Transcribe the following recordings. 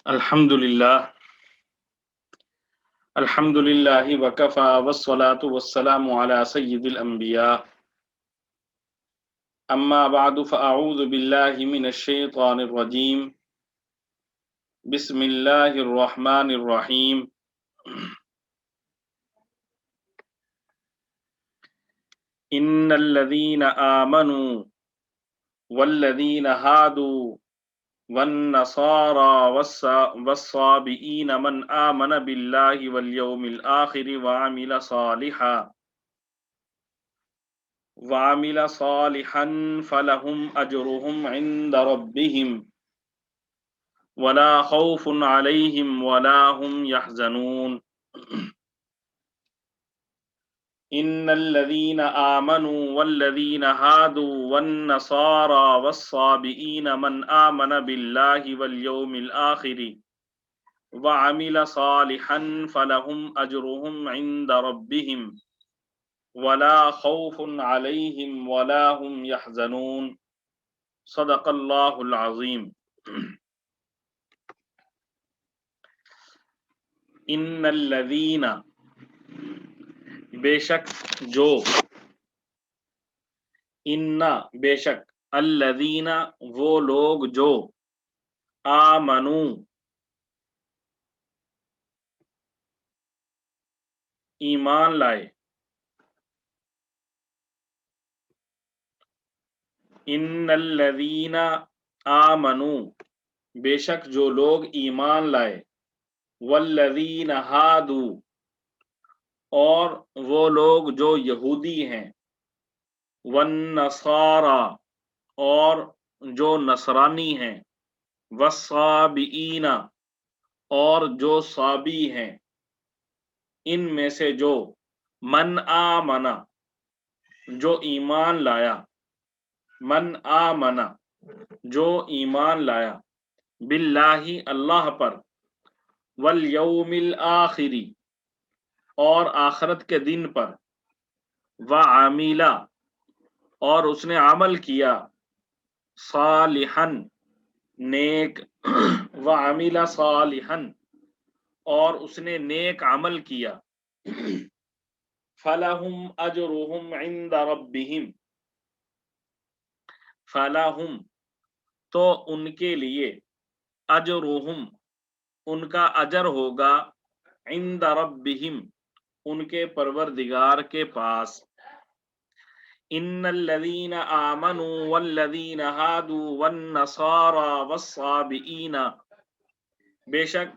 الحمد للہ وکفا والصلاة والسلام علی سید الانبیاء اما بعد فاعوذ باللہ من الشیطان الرجیم بسم اللہ الرحمن الرحیم ان الذین آمنوا والذین ہادوا والنصارى والصابئین من آمن باللہ والیوم الآخر وعمل صالحا فلهم أجرهم عند ربهم ولا خوف عليهم ولا هم يحزنون إن الذين آمنوا والذين هادوا والنصارى والصابئين من آمن بالله واليوم الآخر وعمل صالحا فلهم أجرهم عند ربهم ولا خوف عليهم ولا هم يحزنون صدق اللہ العظیم۔ ان الذین، بے شک جو، ان بے شک، الذین وہ لوگ جو، آمنو ایمان لائے، ان الذین آمنو بے شک جو لوگ ایمان لائے، والذین ہادو اور وہ لوگ جو یہودی ہیں، والنصارى اور جو نصرانی ہیں، والصابئین اور جو صابی ہیں، ان میں سے جو، من آمنا جو ایمان لایا، من آمنا جو ایمان لایا، باللہ اللہ پر، والیوم الآخری اور آخرت کے دن پر، وعاملا اور اس نے عمل کیا، صالحا نیک، وعاملا صالحا اور اس نے نیک عمل کیا، فلہم اجرہم عند ربہم، فلہم تو ان کے لیے، اجرہم ان کا اجر ہوگا، عند ربہم ان کے پروردگار کے پاس، ان الذین آمنوا والذین ہادوا والنصارى والصابئین بے شک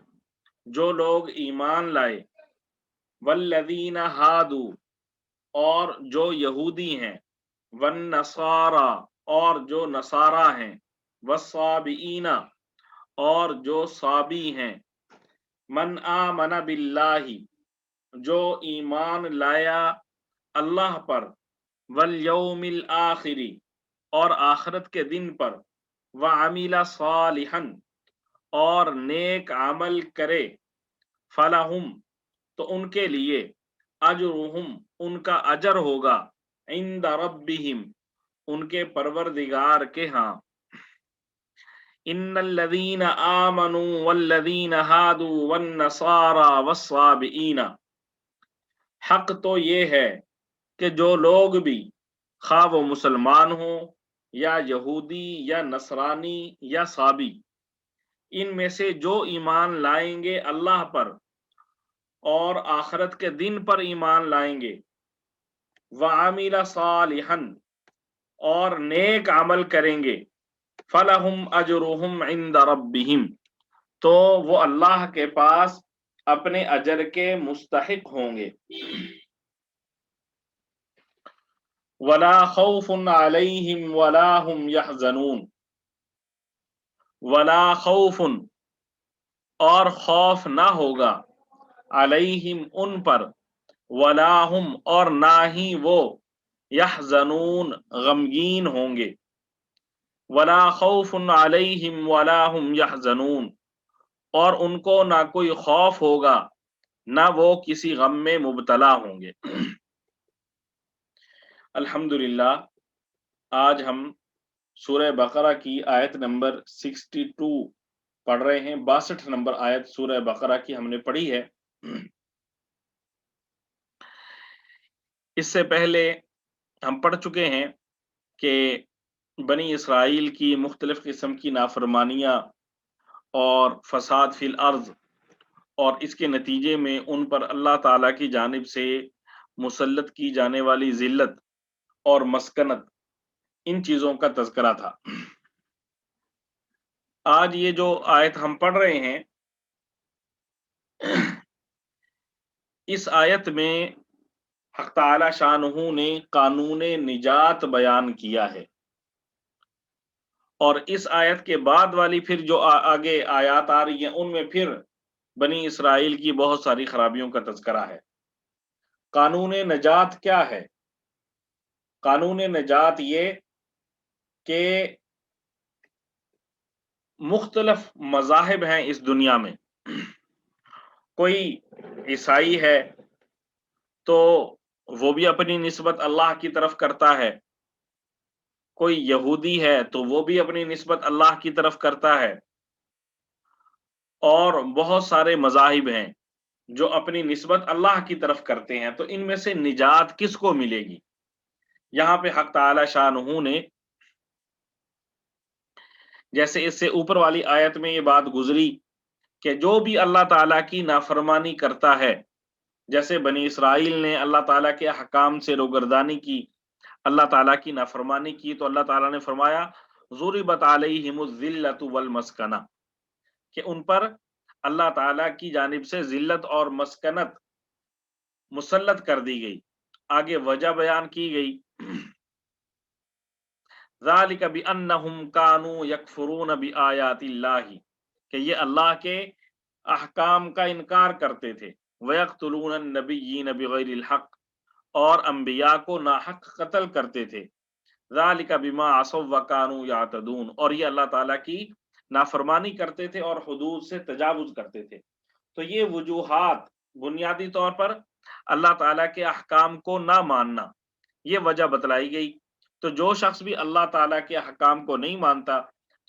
جو لوگ ایمان لائے، والذین ہادوا اور جو یہودی ہیں، والنصارى اور جو نصارہ ہیں، والصابئین اور جو صابی ہیں، من آمن باللہ جو ایمان لایا اللہ پر، والیوم الآخری اور آخرت کے دن پر، وعمل صالحا اور نیک عمل کرے، فلہم تو ان کے لیے، اجرہم ان کا اجر ہوگا، عند ربہم ان کے پروردگار کے ہاں، ان الذین آمنوا والذین ہادوا والنصارى والصابئین حق تو یہ ہے کہ جو لوگ بھی، خواہ وہ مسلمان ہوں یا یہودی یا نصرانی یا صابی، ان میں سے جو ایمان لائیں گے اللہ پر اور آخرت کے دن پر ایمان لائیں گے، وعمل صالحا اور نیک عمل کریں گے، فلہم اجرہم عند ربہم تو وہ اللہ کے پاس اپنے اجر کے مستحق ہوں گے، ولا خوف علیہم ولا هم یحزنون ولا خوف اور خوف نہ ہوگا، علیہم ان پر، ولا هم اور نہ ہی وہ، یحزنون غمگین ہوں گے، ولا خوف علیہم ولا هم یحزنون اور ان کو نہ کوئی خوف ہوگا نہ وہ کسی غم میں مبتلا ہوں گے۔ الحمدللہ آج ہم سورہ بقرہ کی آیت نمبر 62 پڑھ رہے ہیں 62 نمبر آیت سورہ بقرہ کی ہم نے پڑھی ہے۔ اس سے پہلے ہم پڑھ چکے ہیں کہ بنی اسرائیل کی مختلف قسم کی نافرمانیاں اور فساد فی الارض، اور اس کے نتیجے میں ان پر اللہ تعالیٰ کی جانب سے مسلط کی جانے والی ذلت اور مسکنت، ان چیزوں کا تذکرہ تھا۔ آج یہ جو آیت ہم پڑھ رہے ہیں، اس آیت میں حق تعالی شانہ نے قانون نجات بیان کیا ہے، اور اس آیت کے بعد والی پھر جو آگے آیات آ رہی ہیں ان میں پھر بنی اسرائیل کی بہت ساری خرابیوں کا تذکرہ ہے۔ قانون نجات کیا ہے؟ قانون نجات یہ کہ مختلف مذاہب ہیں اس دنیا میں، کوئی عیسائی ہے تو وہ بھی اپنی نسبت اللہ کی طرف کرتا ہے، کوئی یہودی ہے تو وہ بھی اپنی نسبت اللہ کی طرف کرتا ہے، اور بہت سارے مذاہب ہیں جو اپنی نسبت اللہ کی طرف کرتے ہیں۔ تو ان میں سے نجات کس کو ملے گی؟ یہاں پہ حق تعالی شانہ نے، جیسے اس سے اوپر والی آیت میں یہ بات گزری کہ جو بھی اللہ تعالیٰ کی نافرمانی کرتا ہے، جیسے بنی اسرائیل نے اللہ تعالیٰ کے احکام سے روگردانی کی، اللہ تعالیٰ کی نافرمانی کی، تو اللہ تعالیٰ نے فرمایا ضربت علیہم الذلۃ والمسکنہ، کہ ان پر اللہ تعالیٰ کی جانب سے ذلت اور مسکنت مسلط کر دی گئی۔ آگے وجہ بیان کی گئی، ذالک بانہم کانوا یکفرون بآیات اللہ، کہ یہ اللہ کے احکام کا انکار کرتے تھے، وَيَقْتُلُونَ النَّبِيِّينَ بِغَيْرِ الْحَقِّ، اور انبیاء کو ناحق قتل کرتے تھے، ذَلِكَ بِمَا عَصَوْا وَكَانُوا يَعْتَدُونَ، اور یہ اللہ تعالیٰ کی نافرمانی کرتے تھے اور حدود سے تجاوز کرتے تھے۔ تو یہ وجوہات، بنیادی طور پر اللہ تعالیٰ کے احکام کو نہ ماننا، یہ وجہ بتلائی گئی۔ تو جو شخص بھی اللہ تعالیٰ کے احکام کو نہیں مانتا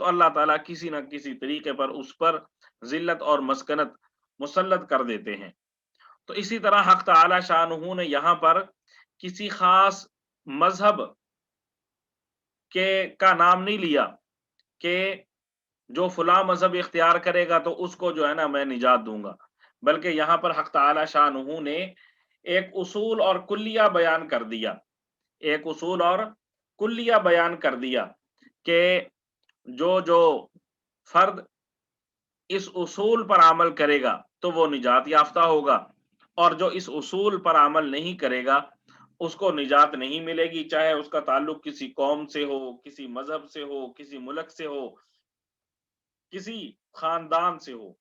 تو اللہ تعالیٰ کسی نہ کسی طریقے پر اس پر ذلت اور مسکنت مسلط کر دیتے ہیں۔ تو اسی طرح حق تعالی شانہ نے یہاں پر کسی خاص مذہب کا نام نہیں لیا کہ جو فلاں مذہب اختیار کرے گا تو اس کو جو ہے نا میں نجات دوں گا، بلکہ یہاں پر حق تعالی شانہ نے ایک اصول اور کلیہ بیان کر دیا، ایک اصول اور کلیہ بیان کر دیا کہ جو فرد اس اصول پر عمل کرے گا تو وہ نجات یافتہ ہوگا، اور جو اس اصول پر عمل نہیں کرے گا اس کو نجات نہیں ملے گی، چاہے اس کا تعلق کسی قوم سے ہو، کسی مذہب سے ہو، کسی ملک سے ہو، کسی خاندان سے ہو۔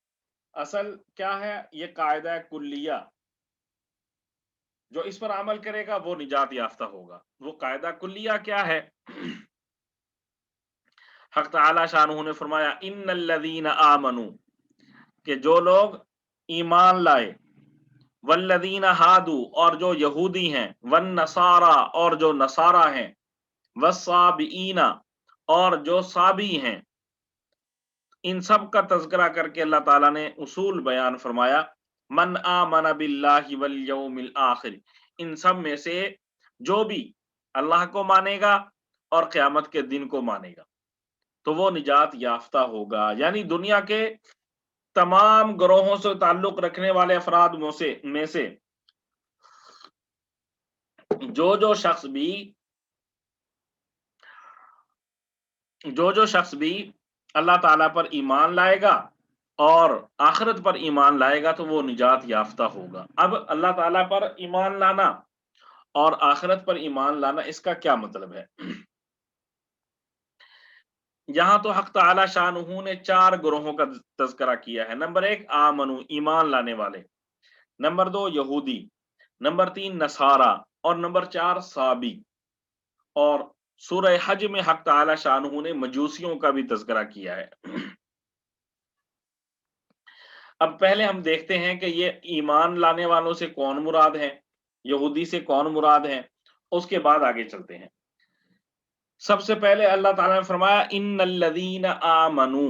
اصل کیا ہے؟ یہ قاعدہ کلیہ، جو اس پر عمل کرے گا وہ نجات یافتہ ہوگا۔ وہ قاعدہ کلیہ کیا ہے؟ حق تعالی شانہ نے فرمایا ان الذین آمنوا، کہ جو لوگ ایمان لائے، والذین ہادوا، اور جو یہودی ہیں، والنصارى، اور جو نصارہ ہیں، والصابئین، اور جو صابی ہیں، ان سب کا تذکرہ کر کے اللہ تعالیٰ نے اصول بیان فرمایا، من آمن باللہ والیوم الآخر، ان سب میں سے جو بھی اللہ کو مانے گا اور قیامت کے دن کو مانے گا تو وہ نجات یافتہ ہوگا۔ یعنی دنیا کے تمام گروہوں سے تعلق رکھنے والے افراد میں سے جو شخص بھی اللہ تعالیٰ پر ایمان لائے گا اور آخرت پر ایمان لائے گا تو وہ نجات یافتہ ہوگا۔ اب اللہ تعالیٰ پر ایمان لانا اور آخرت پر ایمان لانا، اس کا کیا مطلب ہے؟ یہاں تو حق تعالی شانہ نے 4 گروہوں کا تذکرہ کیا ہے۔ نمبر 1 آمنو، ایمان لانے والے، نمبر 2 یہودی، نمبر 3 نصارہ، اور نمبر 4 صابی۔ اور سورہ حج میں حق تعالی شانہ نے مجوسیوں کا بھی تذکرہ کیا ہے۔ اب پہلے ہم دیکھتے ہیں کہ یہ ایمان لانے والوں سے کون مراد ہے، یہودی سے کون مراد ہے، اس کے بعد آگے چلتے ہیں۔ سب سے پہلے اللہ تعالیٰ نے فرمایا ان الذین آمنوا،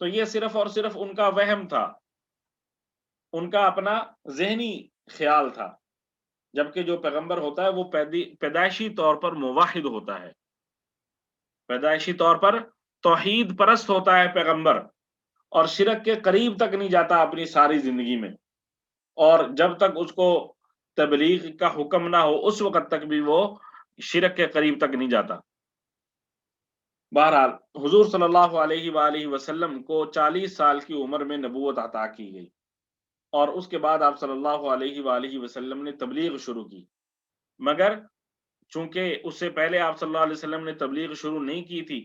تو یہ صرف اور صرف ان کا وہم تھا، ان کا اپنا ذہنی خیال تھا، جبکہ جو پیغمبر ہوتا ہے وہ پیدائشی طور پر موحد ہوتا ہے، پیدائشی طور پر توحید پرست ہوتا ہے پیغمبر، اور شرک کے قریب تک نہیں جاتا اپنی ساری زندگی میں، اور جب تک اس کو تبلیغ کا حکم نہ ہو اس وقت تک بھی وہ شرک کے قریب تک نہیں جاتا۔ بہرحال حضور صلی اللہ علیہ وآلہ وسلم کو 40 سال کی عمر میں نبوت عطا کی گئی، اور اس کے بعد آپ صلی اللہ علیہ وآلہ وسلم نے تبلیغ شروع کی، مگر چونکہ اس سے پہلے آپ صلی اللہ علیہ وسلم نے تبلیغ شروع نہیں کی تھی،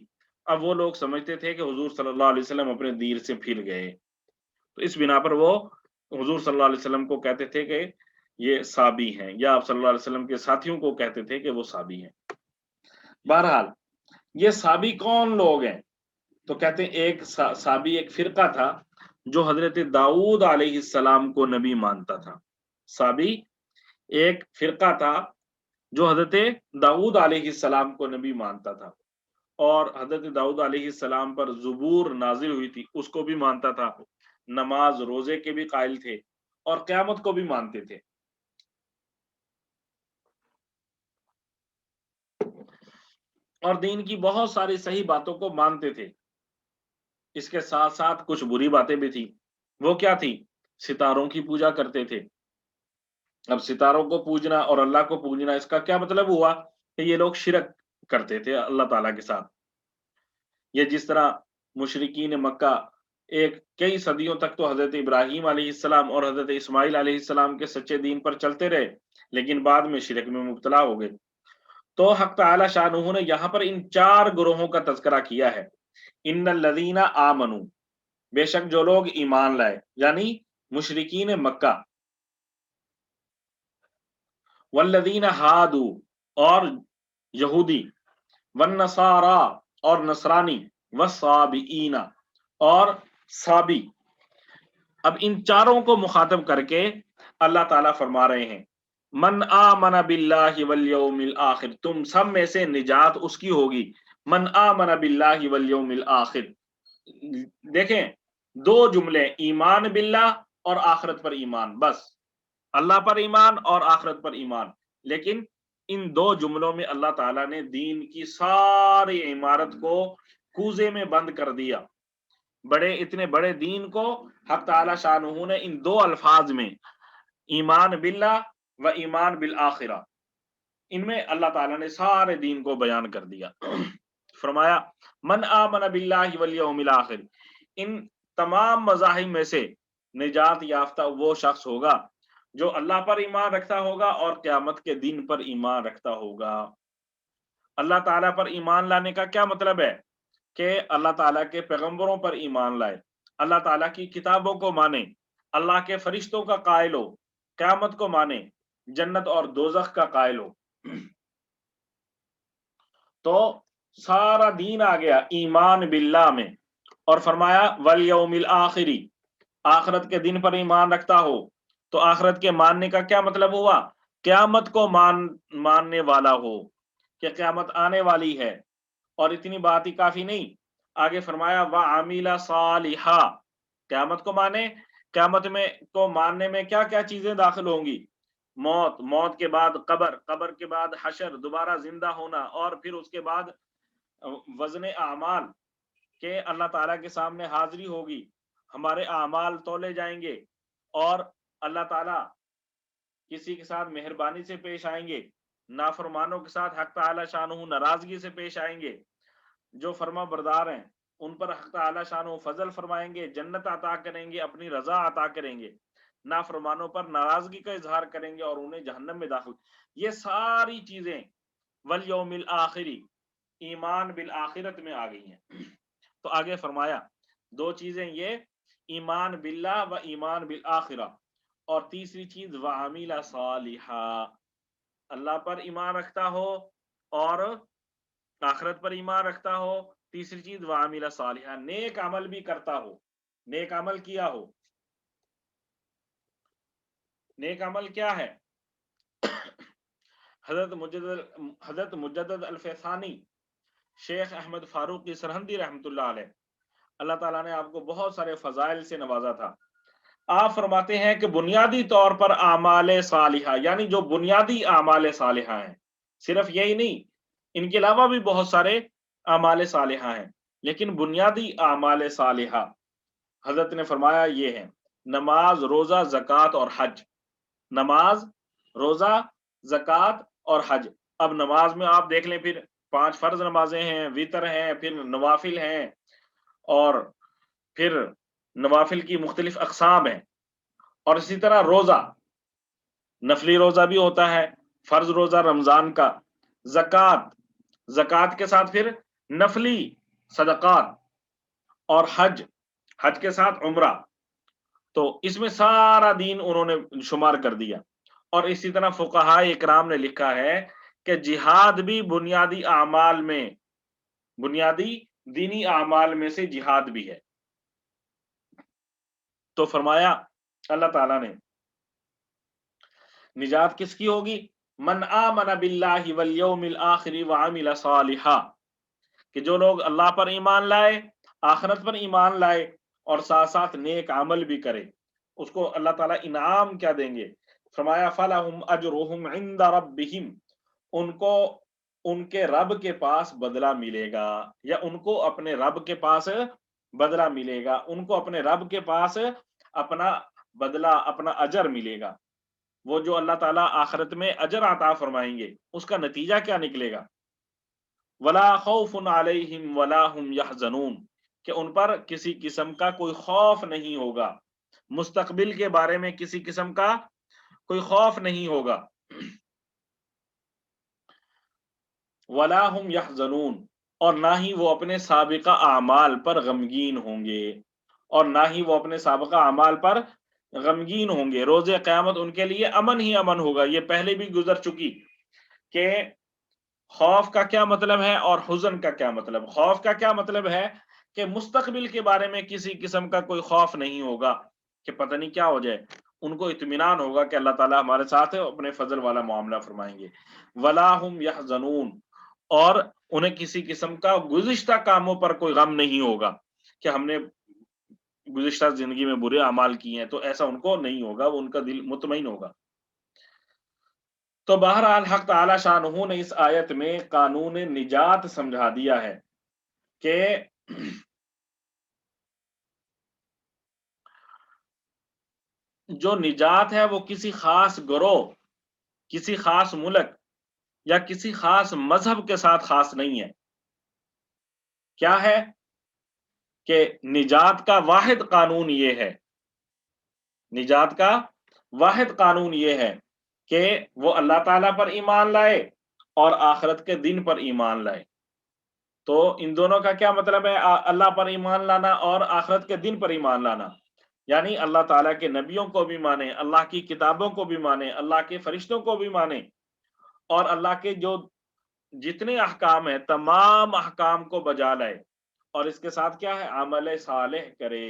اب وہ لوگ سمجھتے تھے کہ حضور صلی اللہ علیہ وسلم اپنے دین سے پھر گئے، تو اس بنا پر وہ حضور صلی اللہ علیہ وسلم کو کہتے تھے کہ یہ صابی ہیں، یا آپ صلی اللہ علیہ وسلم کے ساتھیوں کو کہتے تھے کہ وہ صابی ہیں۔ بہرحال یہ صابی کون لوگ ہیں؟ تو کہتے ہیں ایک صابی ایک فرقہ تھا جو حضرت داؤد علیہ السلام کو نبی مانتا تھا، صابی ایک فرقہ تھا جو حضرت داؤد علیہ السلام کو نبی مانتا تھا، اور حضرت داؤد علیہ السلام پر زبور نازل ہوئی تھی اس کو بھی مانتا تھا، نماز روزے کے بھی قائل تھے، اور قیامت کو بھی مانتے تھے، اور دین کی بہت ساری صحیح باتوں کو مانتے تھے۔ اس کے ساتھ ساتھ کچھ بری باتیں بھی تھی، وہ کیا تھی؟ ستاروں کی پوجا کرتے تھے۔ اب ستاروں کو پوجنا اور اللہ کو پوجنا، اس کا کیا مطلب ہوا کہ یہ لوگ شرک کرتے تھے اللہ تعالیٰ کے ساتھ۔ یہ جس طرح مشرکین مکہ ایک کئی صدیوں تک تو حضرت ابراہیم علیہ السلام اور حضرت اسماعیل علیہ السلام کے سچے دین پر چلتے رہے، لیکن بعد میں شرک میں مبتلا ہو گئے، تو حق تعالی شانہ نے یہاں پر ان 4 گروہوں کا تذکرہ کیا ہے۔ ان الذین آمنوا، بے شک جو لوگ ایمان لائے، یعنی مشرکین مکہ، والذین ہادوا اور یہودی، والنصارا اور نصرانی، والصابئین اور صابی۔ اب ان چاروں کو مخاطب کر کے اللہ تعالیٰ فرما رہے ہیں من آمن باللہ والیوم الآخر، تم سب میں سے نجات اس کی ہوگی من آمن باللہ والیوم الآخر۔ دیکھیں 2 جملے، ایمان باللہ اور آخرت پر ایمان، بس اللہ پر ایمان اور آخرت پر ایمان، لیکن ان 2 جملوں میں اللہ تعالیٰ نے دین کی ساری عمارت کو کوزے میں بند کر دیا۔ اتنے بڑے دین کو حق تعالی شانہ نے ان 2 الفاظ میں، ایمان باللہ و ایمان بالآخرہ، ان میں اللہ تعالیٰ نے سارے دین کو بیان کر دیا۔ فرمایا من آمن باللہ والیوم الآخر، ان تمام مذاہب میں سے نجات یافتہ وہ شخص ہوگا جو اللہ پر ایمان رکھتا ہوگا اور قیامت کے دن پر ایمان رکھتا ہوگا۔ اللہ تعالیٰ پر ایمان لانے کا کیا مطلب ہے؟ کہ اللہ تعالیٰ کے پیغمبروں پر ایمان لائے، اللہ تعالیٰ کی کتابوں کو مانے، اللہ کے فرشتوں کا قائل ہو، قیامت کو مانے، جنت اور دوزخ کا قائل ہو۔ تو سارا دین آ گیا ایمان باللہ میں، اور فرمایا والیوم الآخری، آخرت کے دن پر ایمان رکھتا ہو۔ تو آخرت کے ماننے کا کیا مطلب ہوا؟ قیامت کو ماننے والا ہو کہ قیامت آنے والی ہے، اور اتنی بات ہی کافی نہیں، آگے فرمایا وعمل صالحا، قیامت کو مانے، قیامت میں کو ماننے میں کیا کیا چیزیں داخل ہوں گی؟ موت کے بعد قبر، قبر کے بعد حشر، دوبارہ زندہ ہونا، اور پھر اس کے بعد وزن اعمال، کہ اللہ تعالیٰ کے سامنے حاضری ہوگی، ہمارے اعمال تولے جائیں گے، اور اللہ تعالیٰ کسی کے ساتھ مہربانی سے پیش آئیں گے، نافرمانوں کے ساتھ حق تعالی شانہ ناراضگی سے پیش آئیں گے، جو فرما بردار ہیں ان پر حق تعالی شانہ فضل فرمائیں گے، جنت عطا کریں گے، اپنی رضا عطا کریں گے، نافرمانوں پر ناراضگی کا اظہار کریں گے اور انہیں جہنم میں داخل۔ یہ ساری چیزیں والیوم الآخری، ایمان بالآخرت میں آ گئی ہیں۔ تو آگے فرمایا 2 چیزیں یہ، ایمان باللہ و ایمان بالآخرہ، اور تیسری چیز وعمل صالحا، اللہ پر ایمان رکھتا ہو اور آخرت پر ایمان رکھتا ہو، تیسری چیز وعمل صالحا، نیک عمل بھی کرتا ہو، نیک عمل کیا ہو۔ نیک عمل کیا ہے؟ حضرت مجدد الفیضانی شیخ احمد فاروقی سرہندی رحمۃ اللہ علیہ، اللہ تعالیٰ نے آپ کو بہت سارے فضائل سے نوازا تھا. آپ فرماتے ہیں کہ بنیادی طور پر اعمال صالحہ، یعنی جو بنیادی اعمال صالحہ ہیں، صرف یہی نہیں، ان کے علاوہ بھی بہت سارے اعمال صالحہ ہیں، لیکن بنیادی اعمال صالحہ حضرت نے فرمایا یہ ہے: نماز، روزہ، زکوٰۃ اور حج. نماز، روزہ، زکوٰۃ اور حج. اب نماز میں آپ دیکھ لیں، پھر 5 فرض نمازیں ہیں، وتر ہیں، پھر نوافل ہیں، اور پھر نوافل کی مختلف اقسام ہیں. اور اسی طرح روزہ، نفلی روزہ بھی ہوتا ہے، فرض روزہ رمضان کا. زکوٰۃ، زکوٰۃ کے ساتھ پھر نفلی صدقات. اور حج، حج کے ساتھ عمرہ. تو اس میں سارا دین انہوں نے شمار کر دیا. اور اسی طرح فقہاء اکرام نے لکھا ہے کہ جہاد بھی بنیادی اعمال میں، بنیادی دینی اعمال میں سے جہاد بھی ہے. تو فرمایا اللہ تعالیٰ نے نجات کس کی ہوگی؟ من آمن باللہ والیوم الآخر وعمل صالحا، کہ جو لوگ اللہ پر ایمان لائے، آخرت پر ایمان لائے، اور ساتھ ساتھ نیک عمل بھی کرے، اس کو اللہ تعالیٰ انعام کیا دیں گے؟ فرمایا فلہم اجرہم عند ربہم، ان کو ان کے رب کے پاس بدلہ ملے گا، یا ان کو اپنے رب کے پاس بدلہ ملے گا، ان کو اپنے رب کے پاس اپنا بدلہ، اپنا اجر ملے گا. وہ جو اللہ تعالیٰ آخرت میں اجر عطا فرمائیں گے، اس کا نتیجہ کیا نکلے گا؟ ولا خوف علیہم ولا هم یحزنون، کہ ان پر کسی قسم کا کوئی خوف نہیں ہوگا، مستقبل کے بارے میں کسی قسم کا کوئی خوف نہیں ہوگا. ولا هم یحزنون، اور نہ ہی وہ اپنے سابقہ اعمال پر غمگین ہوں گے، اور نہ ہی وہ اپنے سابقہ اعمال پر غمگین ہوں گے. روز قیامت ان کے لیے امن ہی امن ہوگا. یہ پہلے بھی گزر چکی کہ خوف کا کیا مطلب ہے اور حزن کا کیا مطلب. خوف کا کیا مطلب ہے کہ مستقبل کے بارے میں کسی قسم کا کوئی خوف نہیں ہوگا کہ پتہ نہیں کیا ہو جائے. ان کو اطمینان ہوگا کہ اللہ تعالیٰ ہمارے ساتھ ہے، اپنے فضل والا معاملہ فرمائیں گے. ولا هم یحزنون، اور انہیں کسی قسم کا گزشتہ کاموں پر کوئی غم نہیں ہوگا کہ ہم نے گزشتہ زندگی میں برے اعمال کیے ہیں، تو ایسا ان کو نہیں ہوگا، وہ ان کا دل مطمئن ہوگا. تو بہرحال حق تعالی شانہ نے اس آیت میں قانون نجات سمجھا دیا ہے کہ جو نجات ہے وہ کسی خاص گروہ، کسی خاص ملک یا کسی خاص مذہب کے ساتھ خاص نہیں ہے. کیا ہے کہ نجات کا واحد قانون یہ ہے، نجات کا واحد قانون یہ ہے کہ وہ اللہ تعالیٰ پر ایمان لائے اور آخرت کے دن پر ایمان لائے. تو ان دونوں کا کیا مطلب ہے؟ اللہ پر ایمان لانا اور آخرت کے دن پر ایمان لانا، یعنی اللہ تعالیٰ کے نبیوں کو بھی مانے، اللہ کی کتابوں کو بھی مانے، اللہ کے فرشتوں کو بھی مانے، اور اللہ کے جو جتنے احکام ہیں تمام احکام کو بجا لائے. اور اس کے ساتھ کیا ہے؟ عمل صالح کرے.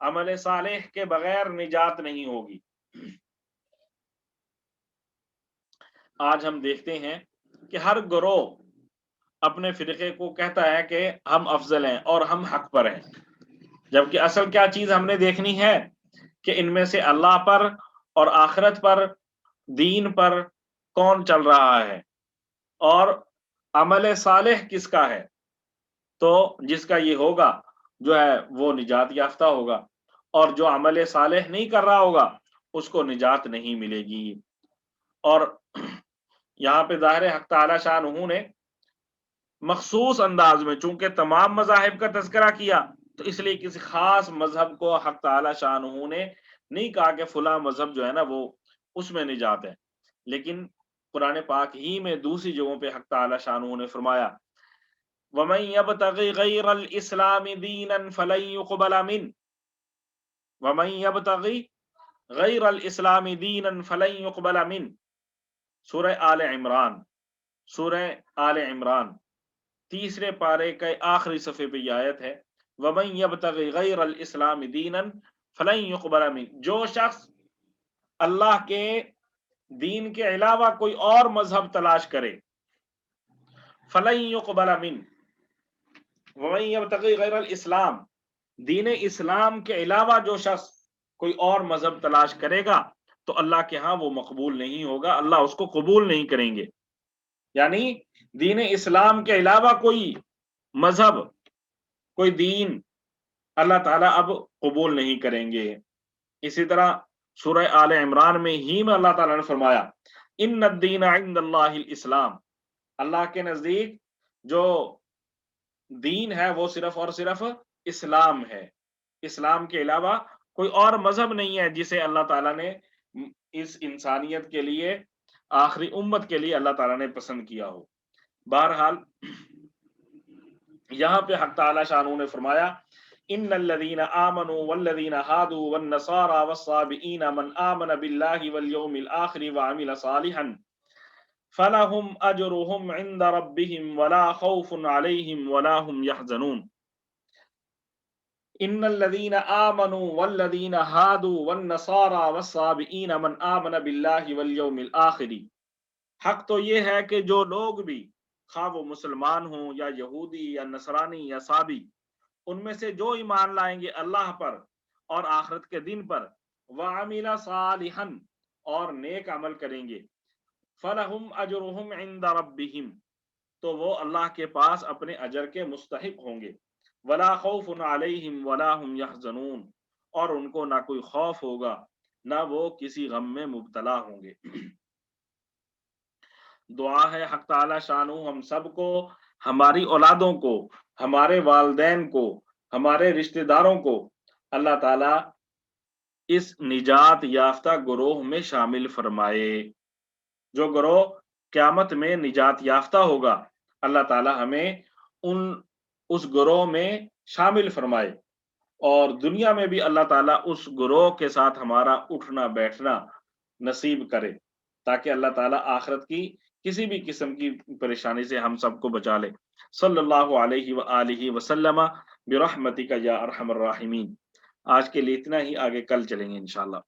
عمل صالح کے بغیر نجات نہیں ہوگی. آج ہم دیکھتے ہیں کہ ہر گروہ اپنے فرقے کو کہتا ہے کہ ہم افضل ہیں اور ہم حق پر ہیں، جبکہ اصل کیا چیز ہم نے دیکھنی ہے کہ ان میں سے اللہ پر اور آخرت پر، دین پر کون چل رہا ہے، اور عمل صالح کس کا ہے. تو جس کا یہ ہوگا جو ہے وہ نجات یافتہ ہوگا، اور جو عمل صالح نہیں کر رہا ہوگا اس کو نجات نہیں ملے گی. اور یہاں پہ ظاہر حق تعالی شانہ نے مخصوص انداز میں چونکہ تمام مذاہب کا تذکرہ کیا، تو اس لیے کسی خاص مذہب کو حق تعالی شانہ نے نہیں کہا کہ فلاں مذہب جو ہے نا وہ اس میں نجات ہے. لیکن قرآن پاک ہی میں دوسری جگہوں پہ حق تعالی شانہ نے فرمایا وَمَن يَبْتَغِ غَيْرَ الْإِسْلَامِ دِينًا فَلَن يُقْبَلَ مِنْهُ وَمَن يَبْتَغِ غَيْرَ الْإِسْلَامِ دِينًا فَلَن يُقْبَلَ مِنْهُ. سورہ آل عمران، سورہ آل عمران تیسرے پارے کے آخری صفحے پہ یہ آیت ہے وَمَن يَبْتَغِ غَيْرَ الْإِسْلَامِ دِينًا فَلَن يُقْبَلَ مِنْهُ. جو شخص اللہ کے دین کے علاوہ کوئی اور مذہب تلاش کرے، فَلَن يُقْبَلَ مِنْهُ، وَمَن يَبْتَغِي غَيْرَ الْإِسْلَام، دین اسلام کے علاوہ جو شخص کوئی اور مذہب تلاش کرے گا تو اللہ کے ہاں وہ مقبول نہیں ہوگا، اللہ اس کو قبول نہیں کریں گے۔ یعنی دین اسلام کے علاوہ کوئی مذہب، کوئی دین اللہ تعالیٰ اب قبول نہیں کریں گے۔ اسی طرح سورہ آل عمران میں ہی میں اللہ تعالیٰ نے فرمایا ان الدین عند اللہ الاسلام، اللہ کے نزدیک جو دین ہے وہ صرف اور صرف اسلام ہے، اسلام کے علاوہ کوئی اور مذہب نہیں ہے جسے اللہ تعالیٰ نے اس انسانیت کے لیے، آخری امت کے لیے اللہ تعالیٰ نے پسند کیا ہو۔ بہرحال یہاں پہ حق تعالیٰ شانہ نے فرمایا ان الذین آمنوا والذین ہادوا والنصارى والصابئین من آمن باللہ والیوم الآخر وعمل صالحا فلہم اجرہم عند ربہم ولا خوف علیہم ولا هم یحزنون۔ ان الذین آمنوا والذین ہادوا والنصارى والصابئین من آمن باللہ والیوم الآخر، حق تو یہ ہے کہ جو لوگ بھی خواہ وہ مسلمان ہوں یا یہودی یا نصرانی یا صابی، ان میں سے جو ایمان لائیں گے اللہ پر اور آخرت کے دن پر، وَعَمِلَ صَالِحًا اور نیک عمل کریں گے، فَلَهُمْ أَجْرُهُمْ عِنْدَ رَبِّهِمْ تو وہ اللہ کے پاس اپنے اجر کے مستحق ہوں گے، وَلَا خَوْفٌ عَلَيْهِمْ وَلَا هُمْ يَحْزَنُونَ اور ان کو نہ کوئی خوف ہوگا نہ وہ کسی غم میں مبتلا ہوں گے۔ دعا ہے حق تعالی شانہ ہم سب کو، ہماری اولادوں کو، ہمارے والدین کو، ہمارے رشتہ داروں کو اللہ تعالی اس نجات یافتہ گروہ میں شامل فرمائے۔ جو گروہ قیامت میں نجات یافتہ ہوگا اللہ تعالی ہمیں اس گروہ میں شامل فرمائے، اور دنیا میں بھی اللہ تعالیٰ اس گروہ کے ساتھ ہمارا اٹھنا بیٹھنا نصیب کرے، تاکہ اللہ تعالیٰ آخرت کی کسی بھی قسم کی پریشانی سے ہم سب کو بچا لے۔ صلی اللہ علیہ وآلہ وسلم برحمتک یا ارحم الراحمین۔ آج کے لیے اتنا ہی، آگے کل چلیں گے انشاءاللہ۔